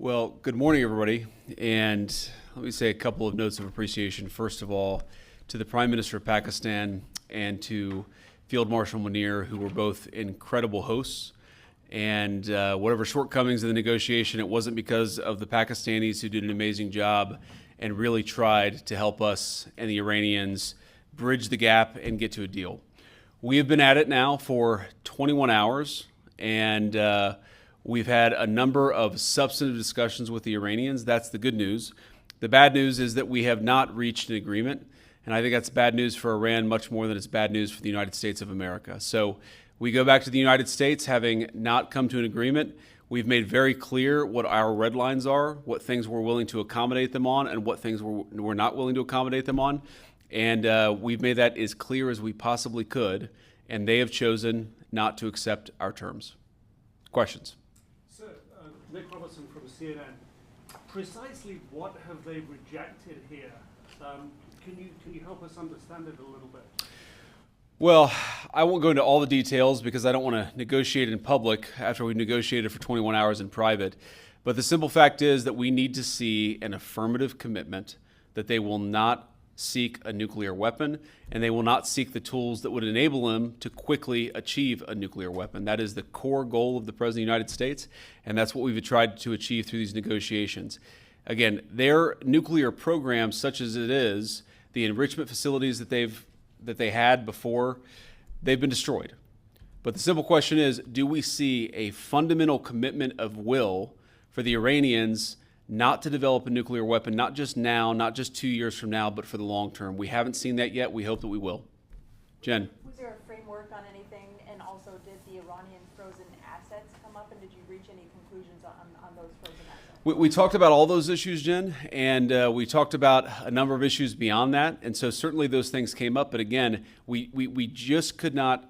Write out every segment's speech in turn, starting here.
Well, good morning, everybody. And let me say a couple of notes of appreciation. First of all, to the Prime Minister of Pakistan and to Field Marshal Munir, who were both incredible hosts. And whatever shortcomings in the negotiation, it wasn't because of the Pakistanis, who did an amazing job and really tried to help us and the Iranians bridge the gap and get to a deal. We have been at it now for 21 hours, and we've had a number of substantive discussions with the Iranians. That's the good news. The bad news is that we have not reached an agreement, and I think that's bad news for Iran much more than it's bad news for the United States of America. So we go back to the United States having not come to an agreement. We've made very clear what our red lines are, what things we're willing to accommodate them on, and what things we're not willing to accommodate them on. And we've made that as clear as we possibly could, and they have chosen not to accept our terms. Questions? Sir, Nick Robertson from CNN. Precisely what have they rejected here? Can you help us understand it a little bit? Well, I won't go into all the details because I don't want to negotiate in public after we negotiated for 21 hours in private. But the simple fact is that we need to see an affirmative commitment that they will not seek a nuclear weapon, and they will not seek the tools that would enable them to quickly achieve a nuclear weapon. That is the core goal of the President of the United States, and that's what we've tried to achieve through these negotiations. Again, their nuclear program, such as it is, the enrichment facilities that they had before, they've been destroyed. But the simple question is, do we see a fundamental commitment of will for the Iranians not to develop a nuclear weapon, not just now, not just 2 years from now, but for the long term? We haven't seen that yet. We hope that we will. Jen. Was there a framework on anything? And also, did the Iranian frozen assets come up, and did you reach any conclusions on those frozen assets? We talked about all those issues, Jen, and we talked about a number of issues beyond that. And so certainly those things came up. But again, we just could not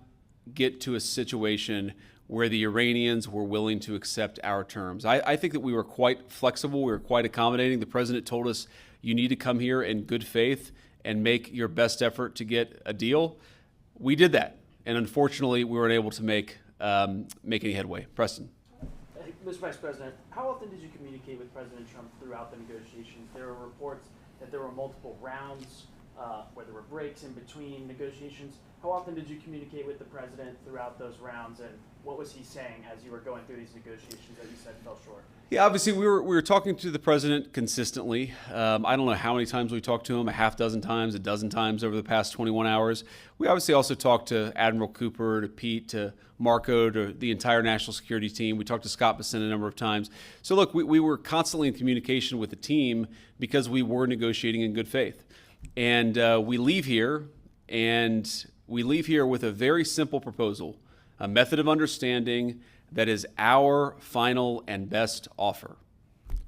get to a situation where the Iranians were willing to accept our terms. I think that we were quite flexible. We were quite accommodating. The president told us, you need to come here in good faith and make your best effort to get a deal. We did that. And unfortunately, we weren't able to make any headway. Preston. Mr. Vice President, how often did you communicate with President Trump throughout the negotiations? There were reports that there were multiple rounds, where there were breaks in between negotiations. How often did you communicate with the president throughout those rounds, and what was he saying as you were going through these negotiations that you said fell short? Yeah, obviously we were talking to the president consistently. I don't know how many times we talked to him, a half dozen times, a dozen times over the past 21 hours. We obviously also talked to Admiral Cooper, to Pete, to Marco, to the entire national security team. We talked to Scott Bessent a number of times. So look, we were constantly in communication with the team because we were negotiating in good faith. And we leave here with a very simple proposal, a method of understanding that is our final and best offer.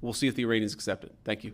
We'll see if the Iranians accept it. Thank you.